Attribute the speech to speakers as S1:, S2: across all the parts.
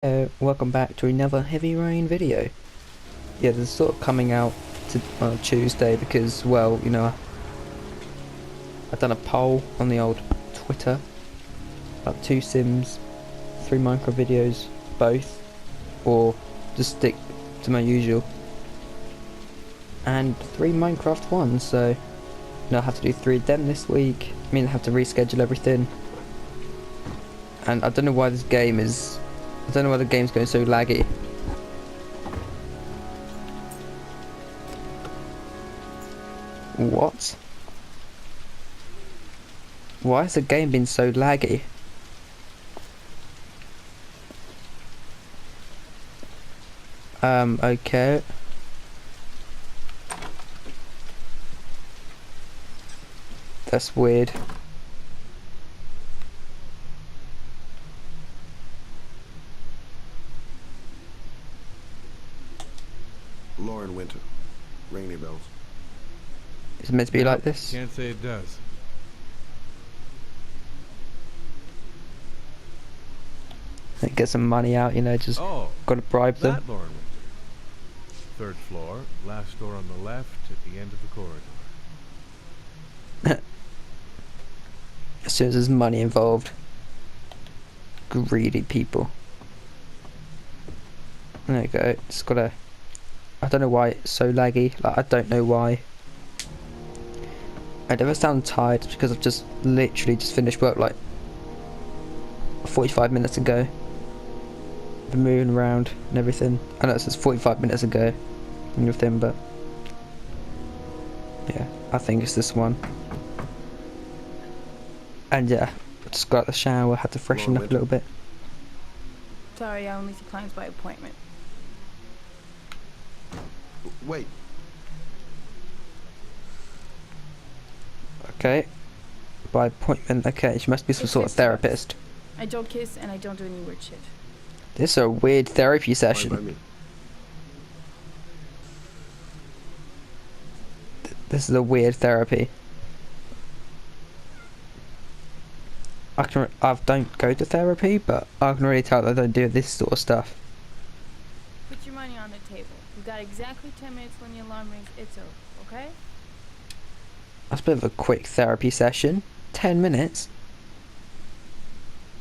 S1: Welcome back to another heavy rain video. Yeah, this is sort of coming out to Tuesday because, well, you know, I've done a poll on the old Twitter about 2 Sims, 3 Minecraft videos, both, or just stick to my usual, and 3 Minecraft ones. So, you know, I have to do 3 of them this week. I mean, I have to reschedule everything, and I don't know why this game is. I don't know why the game's going so laggy. What? Why has the game been so laggy? Okay. That's weird.
S2: Lauren Winter. Ring any bells?
S1: Is it meant to be like this?
S3: Can't say it does.
S1: Get some money out, you know, just gotta bribe them.
S3: That Lauren Winter. 3rd floor, last door on the left, at the end of the corridor.
S1: As soon as there's money involved. Greedy people. There you go. Just gotta. I don't know why it's so laggy. Like, I don't know why. I never sound tired because I've just literally just finished work like 45 minutes ago. Been moving around and everything. I know it says 45 minutes ago and everything, but yeah, I think it's this one. And yeah, just got out the shower, had to freshen up a little bit.
S4: Sorry, I only see clients by appointment.
S2: Wait.
S1: Okay. By appointment, okay, she must be some sort of therapist.
S4: I don't kiss and I don't do any weird shit.
S1: This is a weird therapy session.
S2: Fine by me.
S1: This is a weird therapy. I don't go to therapy, but I can really tell that I don't do this sort of stuff.
S4: Put your money on the table. You've got exactly 10 minutes when the alarm rings. It's over, okay?
S1: That's a bit of a quick therapy session. 10 minutes?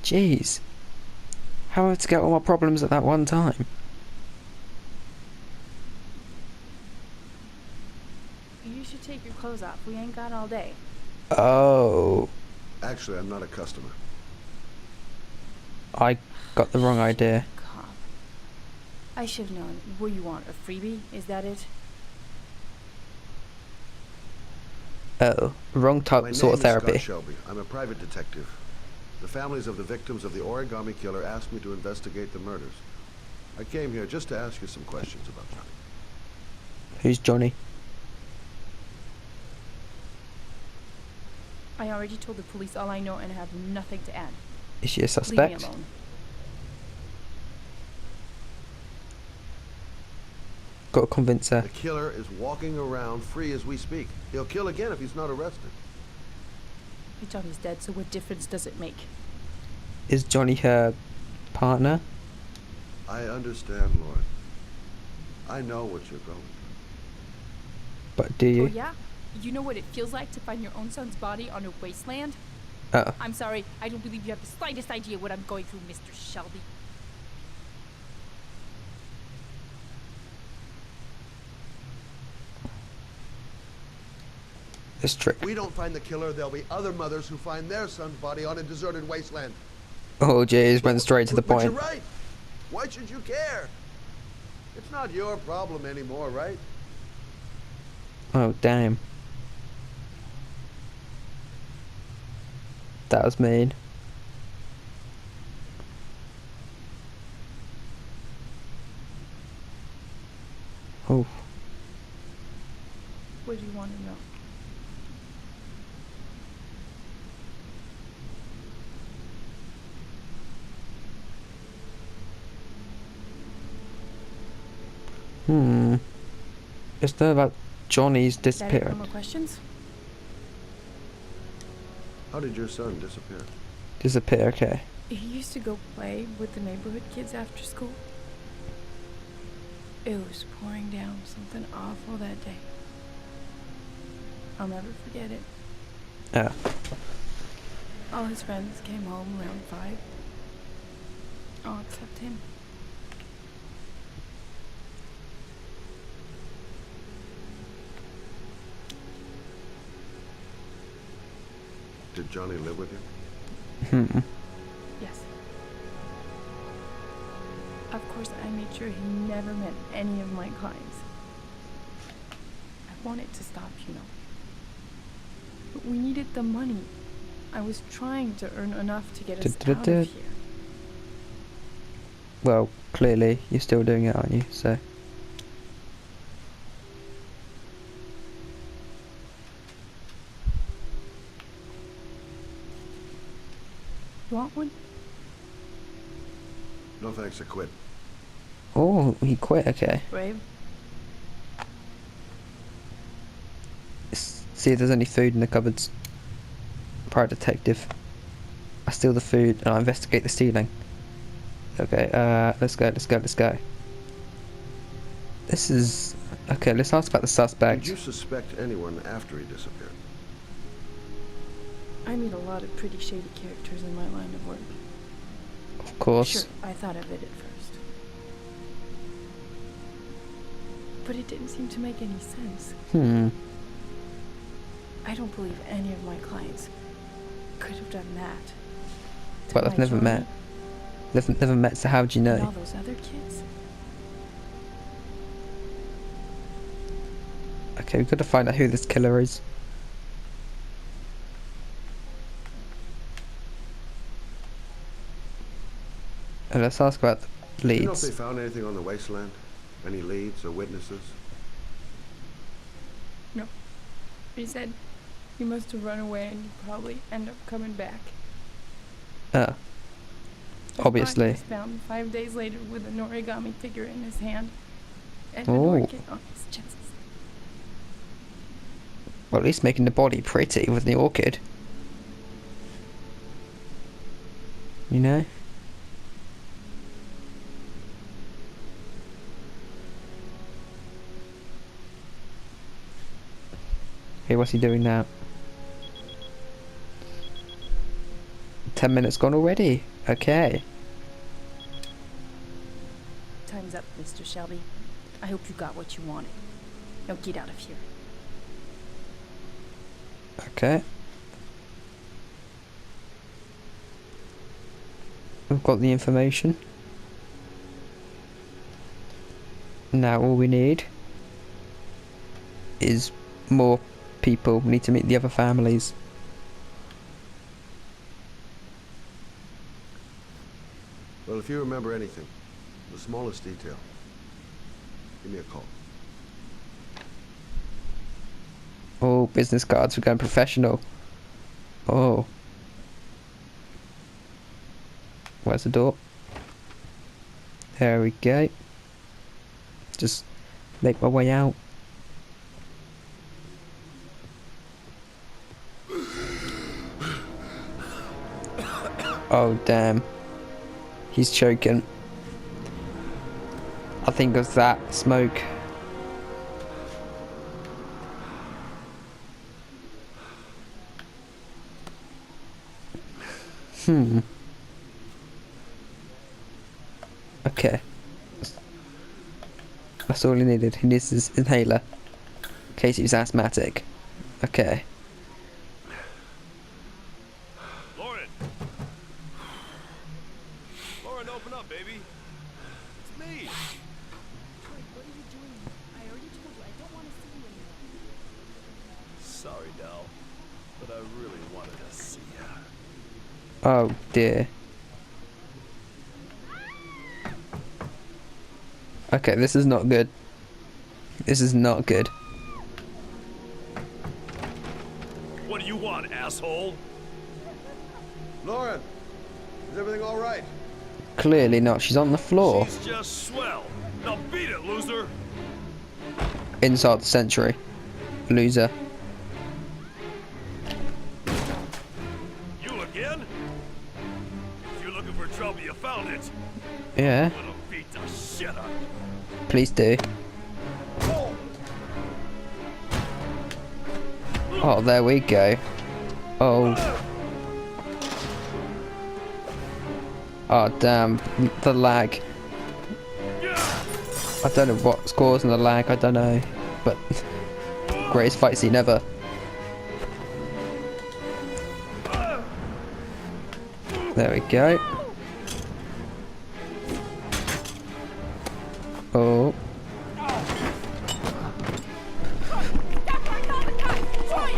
S1: Jeez. How am I to get all my problems at that one time?
S4: You should take your clothes off. We ain't got all day.
S1: Oh.
S2: Actually, I'm not a customer.
S1: I got the wrong idea.
S4: Cop. I should have known. What you want? A freebie? Is that it?
S1: Oh. Wrong type
S2: My
S1: sort
S2: name
S1: of therapy.
S2: is Scott Shelby. I'm a private detective. The families of the victims of the Origami Killer asked me to investigate the murders. I came here just to ask you some questions about Johnny.
S1: Who's Johnny?
S4: I already told the police all I know and have nothing to add.
S1: Is she a
S4: Leave
S1: suspect?
S4: me alone.
S1: Got to convince her.
S2: The killer is walking around free as we speak. He'll kill again if he's not arrested.
S4: Johnny's dead, so what difference does it make?
S1: Is Johnny her partner?
S2: I understand, Lauren. I know what you're going through.
S1: But do you?
S4: Oh yeah? You know what it feels like to find your own son's body on a wasteland?
S1: Oh.
S4: I'm sorry, I don't believe you have the slightest idea what I'm going through, Mr. Shelby.
S1: It's trick.
S2: If we don't find the killer, there'll be other mothers who find their son's body on a deserted wasteland.
S1: Oh jeez, went straight to the
S2: But
S1: point.
S2: you're right. Why should you care? It's not your problem anymore, right?
S1: Oh damn. That was mean. Oh.
S4: What do you want to know?
S1: Is there about Johnny's
S4: That it? No
S1: disappearance?
S4: more questions?
S2: How did your son disappear?
S1: Disappear, okay.
S4: He used to go play with the neighborhood kids after school. It was pouring down something awful that day. I'll never forget it.
S1: Yeah.
S4: All his friends came home around 5. All except him.
S2: Did Johnny live with you?
S1: Hmm.
S4: Yes. Of course, I made sure he never met any of my clients. I wanted to stop, you know. But we needed the money. I was trying to earn enough to get us out of here.
S1: Well, clearly you're still doing it, aren't you? So.
S4: You want one?
S2: No thanks, I quit.
S1: Oh, he quit. Okay.
S4: Brave?
S1: See if there's any food in the cupboards. Private detective. I steal the food and I investigate the stealing. Okay, let's go. This is... Okay, let's ask about the suspect.
S2: Did you suspect anyone after he disappeared?
S4: I meet a lot of pretty shady characters in my line of work.
S1: Of course.
S4: Sure, I thought of it at first. But it didn't seem to make any sense. I don't believe any of my clients could have done that.
S1: But I've never met. They've never met, so how do you
S4: And all
S1: know?
S4: those other kids?
S1: Okay, we've got to find out who this killer is. And let's ask about the
S2: Do you know if they
S1: leads.
S2: found anything on the wasteland? Any leads or witnesses?
S4: No. He said he must have run away and he'd probably end up coming back.
S1: Ah.
S4: His
S1: Obviously.
S4: body was found 5 days later with an origami figure in his hand and an
S1: Oh.
S4: orchid on his chest.
S1: Well, at least making the body pretty with the orchid. You know? Hey, what's he doing now? 10 minutes gone already. Okay.
S4: Time's up, Mr. Shelby. I hope you got what you wanted. Now get out of here.
S1: Okay. We've got the information. Now all we need is more people. We need to meet the other families.
S2: Well, if you remember anything, the smallest detail, give me a call.
S1: Oh, business cards. We're going professional. Oh. Where's the door? There we go. Just make my way out. Oh, damn. He's choking. I think it was that smoke. Okay. That's all he needed. He needs his inhaler. In case he was asthmatic. Okay.
S5: Lauren! Lauren, open up, baby. It's me.
S4: What are you doing? I already told you I don't want to see you anymore.
S5: Sorry, Dal, but I really wanted to see ya.
S1: Oh dear. Okay, this is not good. This is not good.
S5: What do you want, asshole?
S2: Lauren, is everything all right?
S1: Clearly not. She's on the floor.
S5: She's just swell. Now beat it, loser.
S1: Insult the century. Loser.
S5: You again? If you look Nailed it.
S1: Yeah,
S5: Little beat the shit out of you.
S1: please do. Oh, there we go. Oh. Oh, damn. The lag. I don't know what's causing the lag, I don't know. But, greatest fight scene ever. There we go. Oh.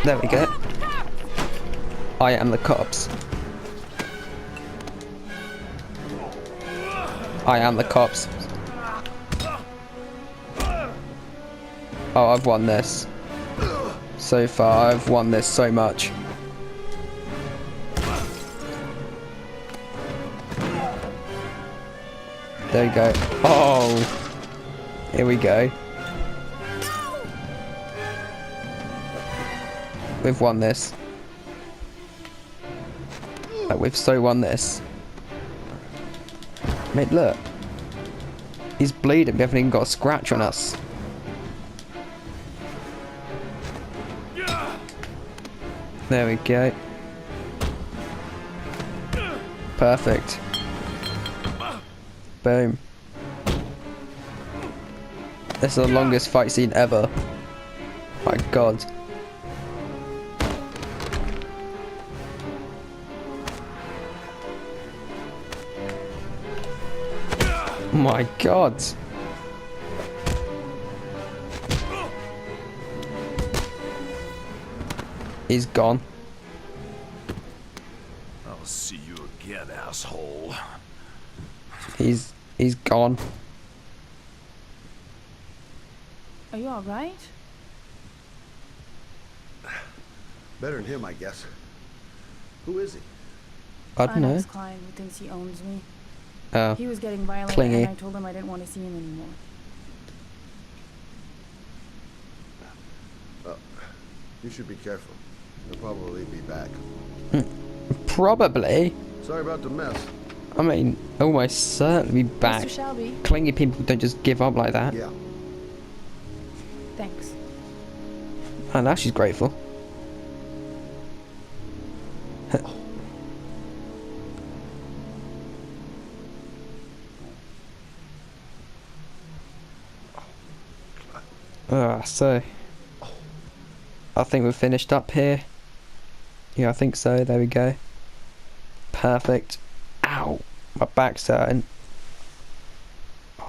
S1: There we go. I am the cops. I am the cops. Oh, I've won this. So far, I've won this so much. There we go. Oh! Here we go. We've won this. Like, we've so won this. Mate, look. He's bleeding. We haven't even got a scratch on us. There we go. Perfect. Boom. This is the longest fight scene ever. My god. My god. He's gone.
S5: I'll see you again, asshole.
S1: He's gone.
S4: Are you alright?
S2: Better than him, I guess. Who is he?
S1: I don't
S4: I'm
S1: know.
S4: his client who thinks he owns me.
S1: Oh.
S4: He was getting violent
S1: Clingy.
S4: and I told him I didn't want to see him anymore.
S2: You should be careful. He'll probably be back.
S1: Probably.
S2: Sorry about the mess.
S1: I mean, almost certainly back.
S4: Mr. Shelby,
S1: Clingy people don't just give up like that.
S2: Yeah.
S4: thanks.
S1: And now she's grateful. So I think we've finished up here. Yeah, I think so. There we go. Perfect. Ow, my back's hurting.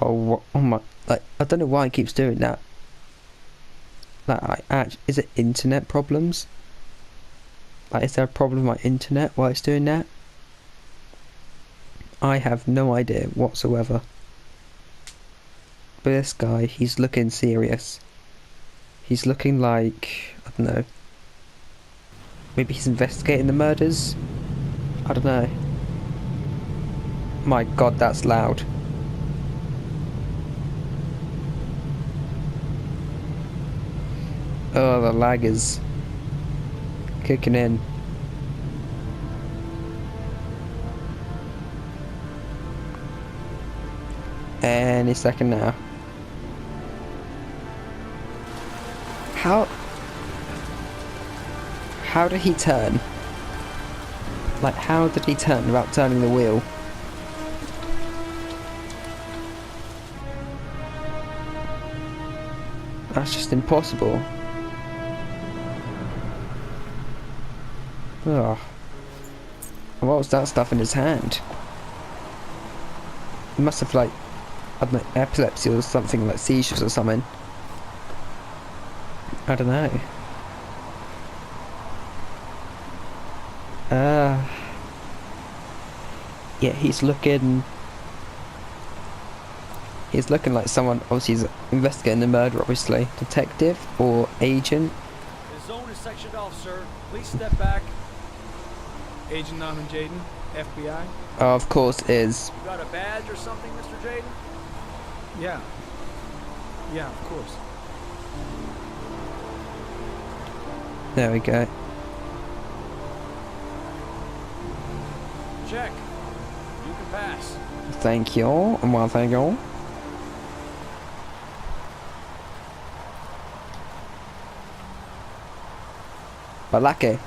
S1: Oh my! Like, I don't know why it keeps doing that. Like, is it internet problems? Like, is there a problem with my internet while it's doing that? I have no idea whatsoever. But this guy, he's looking serious. He's looking like, I don't know. Maybe he's investigating the murders? I don't know. My god, that's loud. Oh, the lag is kicking in. Any second now. How did he turn? Like, how did he turn without turning the wheel? That's just impossible. Oh. What was that stuff in his hand? He must have, like, I don't know, epilepsy or something, like seizures or something. I don't know. Yeah, he's looking like someone, obviously he's investigating the murder, obviously. Detective or agent.
S6: The zone is sectioned off, sir. Please step back.
S7: Agent Norman Jaden, FBI.
S1: Oh, of course it is.
S6: You got a badge or something, Mr. Jaden?
S7: Yeah. Yeah, of course.
S1: There we go.
S6: Check. You can pass.
S1: Thank you. Well, thank you. Balake.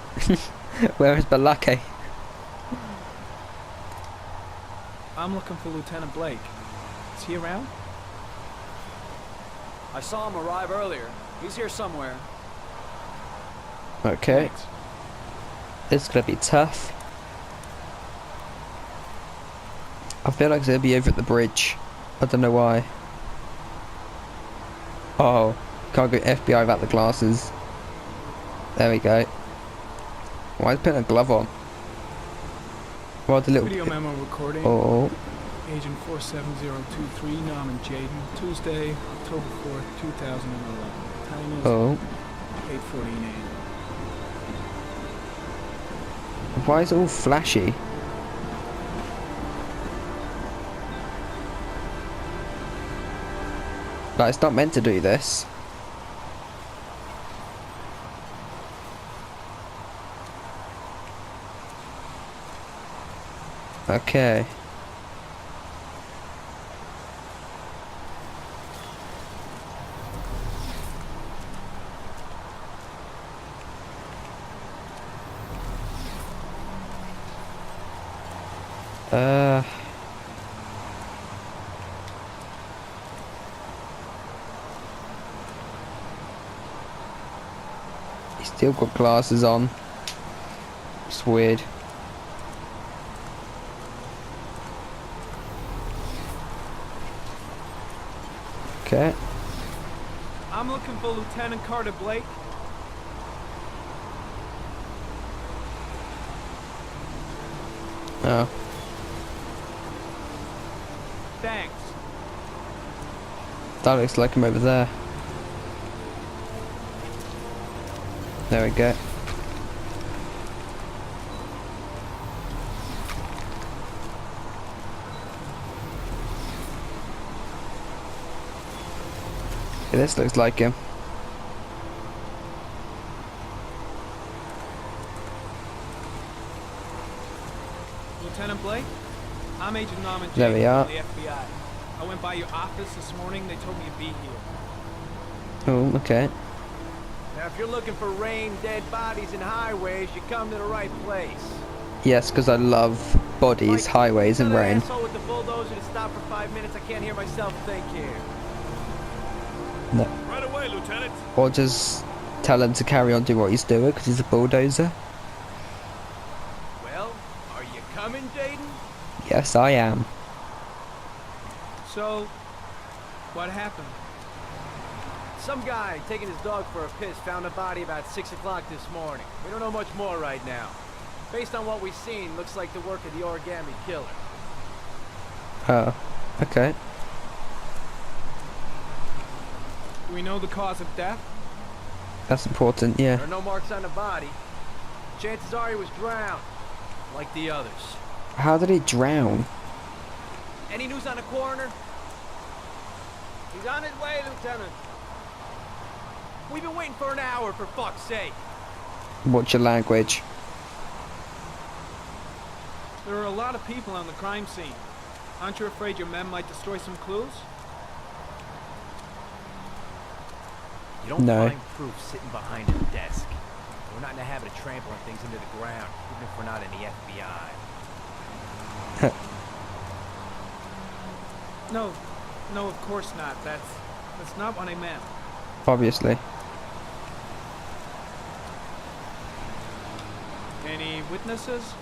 S1: Where is Balake?
S7: I'm looking for Lieutenant Blake. Is he around?
S6: I saw him arrive earlier. He's here somewhere.
S1: Okay.
S7: Thanks.
S1: This is gonna be tough. I feel like it's gonna be over at the bridge. I don't know why. Oh, can't go FBI without the glasses. There we go. Why is putting a glove on? Well, the little
S7: Video memo recording.
S1: Oh,
S7: Agent 47023, Norman Jaden. Tuesday, October 4th, 2011. Time is
S1: oh.
S7: 8:14 a.m.
S1: Why is it all flashy? Like, it's not meant to do this. Okay. He's still got glasses on. It's weird. Okay.
S7: I'm looking for Lieutenant Carter Blake.
S1: Oh.
S7: Thanks.
S1: That looks like him over there. There we go. Yeah, this looks like him.
S7: Lieutenant Blake? I'm Agent Norman Jaden
S1: There we are.
S7: from the FBI. I went by your office this morning. They told me to be here.
S1: Oh, okay.
S6: Now, if you're looking for rain, dead bodies, and highways, you come to the right place.
S1: Yes, because I love bodies,
S6: Mike,
S1: highways, and
S6: tell that
S1: rain.
S6: asshole with the bulldozer to stop for 5 minutes. I can't hear myself think here.
S1: No.
S5: Right away, Lieutenant.
S1: Or just tell him to carry on doing what he's doing because he's a bulldozer.
S6: Well, are you coming, Jaden?
S1: Yes, I am.
S7: So, what happened?
S6: Some guy taking his dog for a piss found a body about 6 o'clock this morning. We don't know much more right now. Based on what we've seen, looks like the work of the Origami Killer.
S1: Oh, okay.
S7: Do we know the cause of death?
S1: That's important, yeah.
S6: There are no marks on the body. Chances are he was drowned, like the others.
S1: How did he drown?
S6: Any news on the coroner? He's on his way, Lieutenant. We've been waiting for an hour, for fuck's sake.
S1: Watch your language.
S7: There are a lot of people on the crime scene. Aren't you afraid your men might destroy some clues?
S6: You don't
S1: No.
S6: find proof sitting behind a desk. We're not in the habit of trampling things into the ground, even if we're not in the FBI.
S7: No, of course not. That's not what I meant.
S1: Obviously.
S7: Any witnesses?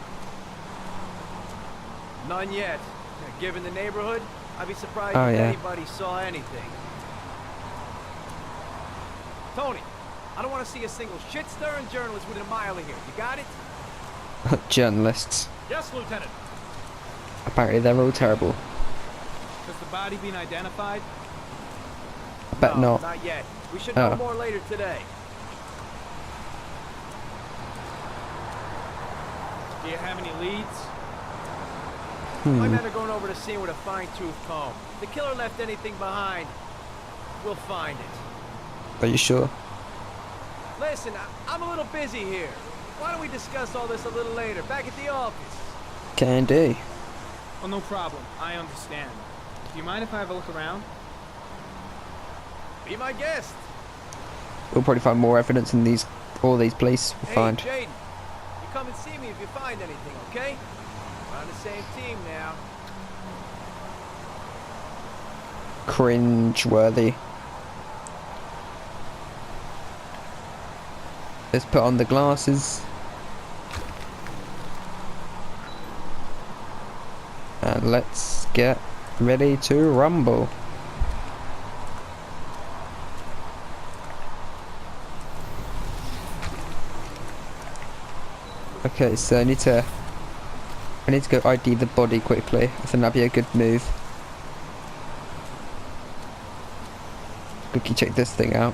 S6: None yet. Given the neighborhood, I'd be surprised
S1: Oh,
S6: if
S1: yeah.
S6: anybody saw anything. Tony, I don't want to see a single shit-stirring journalist within a mile of here. You got it?
S1: Journalists.
S6: Yes, Lieutenant.
S1: Apparently they're all terrible.
S7: Has the body been identified?
S1: I bet
S6: No,
S1: not.
S6: not yet. We should
S1: Oh.
S6: know more later today.
S7: Do you have any leads?
S6: My men are going over the scene with a fine-tooth comb. If the killer left anything behind, we'll find it.
S1: Are you sure?
S6: Listen, I'm a little busy here. Why don't we discuss all this a little later, back at the office?
S1: Can do.
S7: Oh, no problem. I understand. Do you mind if I have a look around?
S6: Be my guest.
S1: We'll probably find more evidence in all these police will
S6: Hey,
S1: find.
S6: Jaden, you come and see me if you find anything, okay? We're on the same team now.
S1: Cringe-worthy. Let's put on the glasses. And let's get ready to rumble. Okay, so I need to go ID the body quickly. I think that'd be a good move. Quickly check this thing out.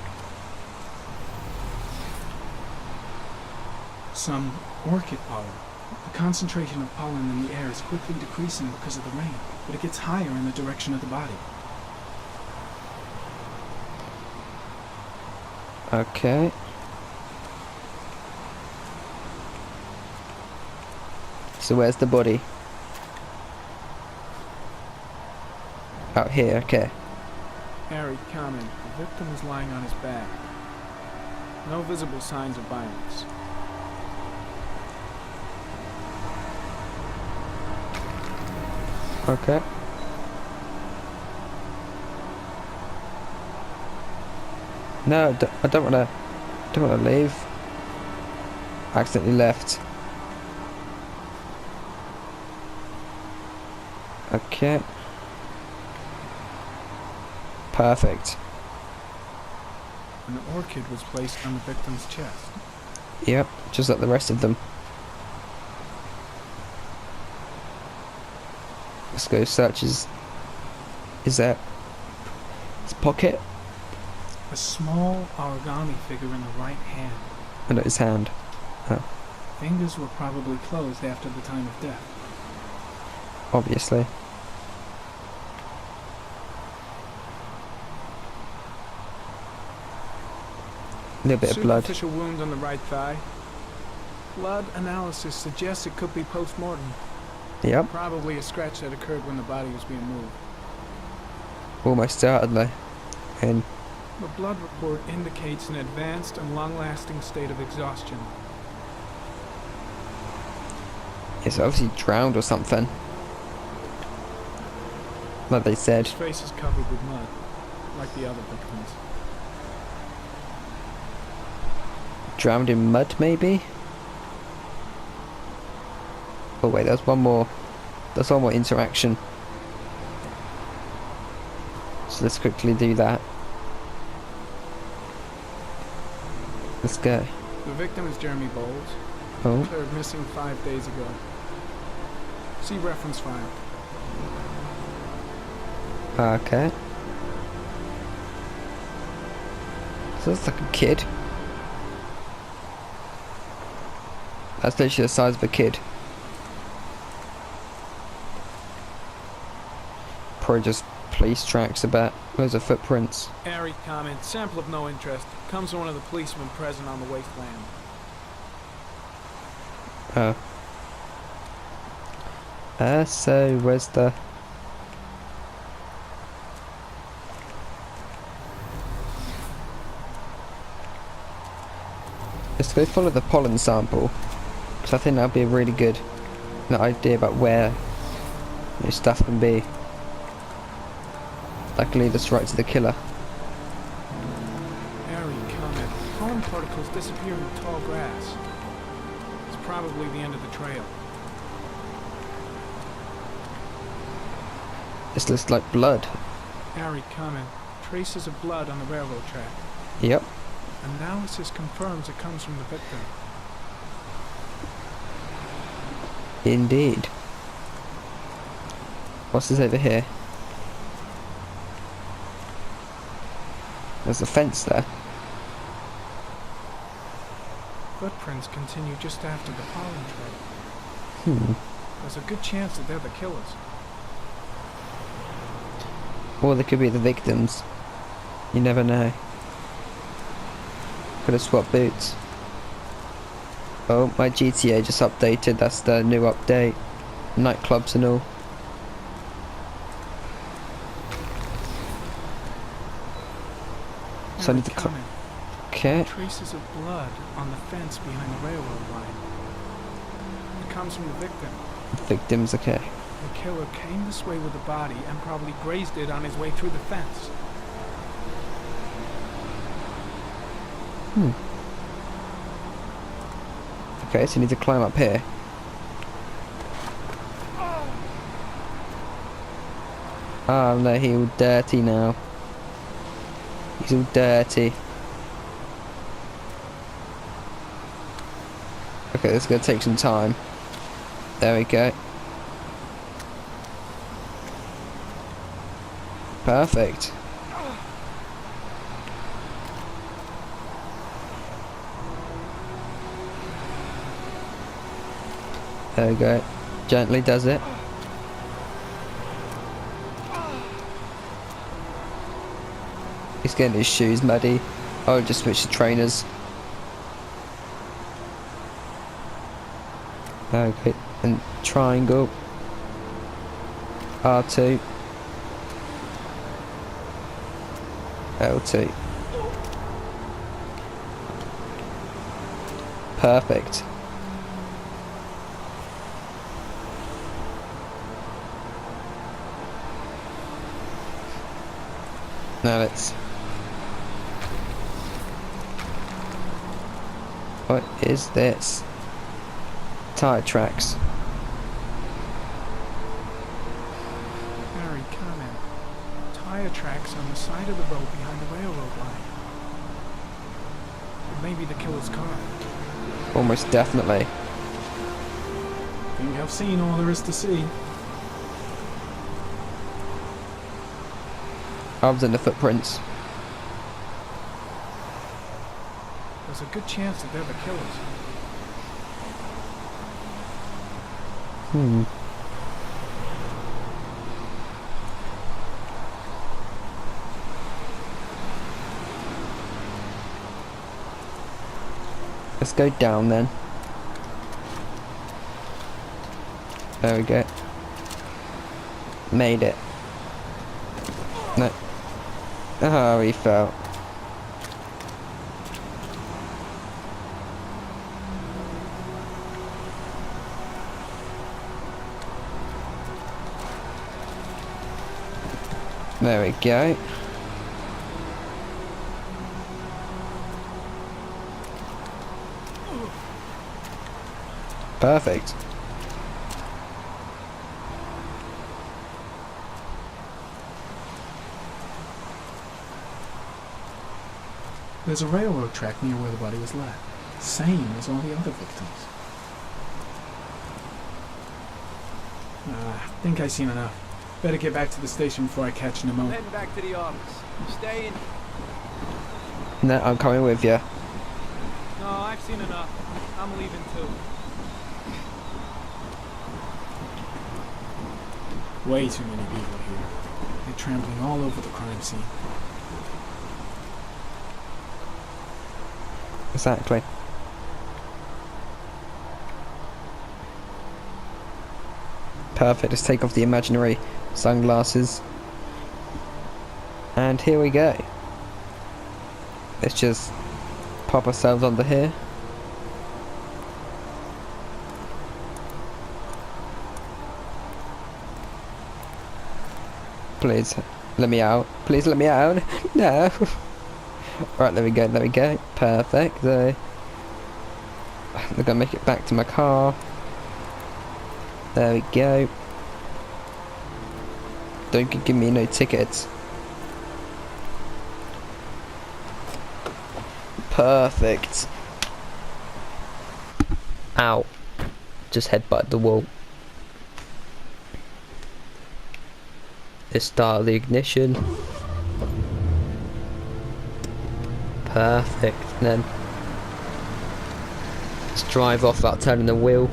S7: Some orchid pollen. The concentration of pollen in the air is quickly decreasing because of the rain, but it gets higher in the direction of the body.
S1: Okay. So where's the body? Out here, okay.
S7: Harry, comment. The victim is lying on his back. No visible signs of violence.
S1: Okay. No, I don't wanna leave. I accidentally left. Okay. Perfect.
S7: An orchid was placed on the victim's chest.
S1: Yep, just like the rest of them. Let's go search his that his pocket?
S7: A small origami figure in the right hand.
S1: And not his hand. Oh,
S7: Fingers were probably closed after the time of death.
S1: obviously. A little bit of blood.
S7: Superficial wound on the right thigh. Blood analysis suggests it could be post-mortem.
S1: Yep,
S7: Probably a scratch that occurred when the body was being moved.
S1: almost started though. And
S7: The blood report indicates an advanced and long-lasting state of exhaustion.
S1: it's obviously drowned or something. Like they said.
S7: His face is covered with mud, like the other victims.
S1: Drowned in mud, maybe? Oh wait, there's one more. There's one more interaction. So let's quickly do that. Let's go.
S7: The victim is Jeremy Bowles,
S1: Oh,
S7: declared missing 5 days ago. See reference file.
S1: okay. So that's like a kid. That's literally the size of a kid. Probably just police tracks about. Those are footprints.
S7: Airy comment, sample of no interest. Comes from one of the policemen present on the wasteland.
S1: Oh. So where's the... Let's go follow the pollen sample. Because I think that'll be a really good idea about where stuff can be. That can lead us right to the killer.
S7: Airy comment, pollen particles disappear in tall grass. It's probably the end of the trail.
S1: This looks like blood.
S7: Airy comment, traces of blood on the railroad track.
S1: Yep.
S7: Analysis confirms it comes from the victim.
S1: Indeed. What's this over here? There's a fence there.
S7: Footprints continue just after the pollen trail. There's a good chance that they're the killers.
S1: Or they could be the victims. You never know. Could have swapped boots. Oh, my GTA just updated. That's the new update. Nightclubs and all. So I need to
S7: Coming.
S1: Okay.
S7: Traces of blood on the fence behind the railroad line. It comes from the victim.
S1: Victims, okay.
S7: The killer came this way with the body and probably grazed it on his way through the fence.
S1: Okay, so you need to climb up here. Oh no, he's all dirty now. He's all dirty. Okay, this is gonna take some time. There we go. Perfect. There we go. Gently does it. He's getting his shoes muddy. I'll just switch to trainers. Okay, and triangle. R2. L2. Perfect. Now let's... What is this? Tire tracks.
S7: Very common. Tire tracks on the side of the road behind the railroad line. It may be the killer's car.
S1: Almost definitely.
S7: Think I've seen all there is to see.
S1: Other than the footprints.
S7: There's a good chance that they're the killers.
S1: Let's go down then. There we go. Made it. No. Oh, he fell. There we go. Perfect.
S7: There's a railroad track near where the body was left. Same as all the other victims. I think I've seen enough. Better get back to the station before I catch pneumonia.
S6: Heading back to the office. Stay in.
S1: No, I'm coming with you.
S8: No, I've seen enough. I'm leaving too.
S7: Way too many people here. They're trampling all over the crime scene.
S1: Exactly. Perfect, let's take off the imaginary sunglasses. And here we go. Let's just pop ourselves under here. Please, let me out. Please let me out. No. Right, there we go, there we go. Perfect. I'm gonna make it back to my car. There we go. Don't give me no tickets. Perfect. Ow. Just headbutt the wall. Let's start the ignition. Perfect. And then let's drive off without turning the wheel.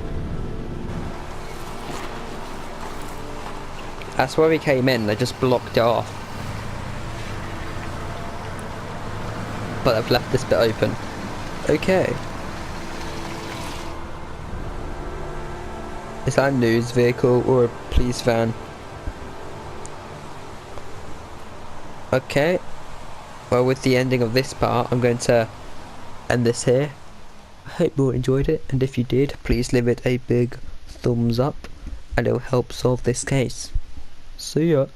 S1: That's where we came in, they just blocked it off. But I've left this bit open. Okay. Is that a news vehicle or a police van? Okay. well, with the ending of this part, I'm going to end this here. I hope you all enjoyed it, and if you did, please leave it a big thumbs up, and it will help solve this case. See ya.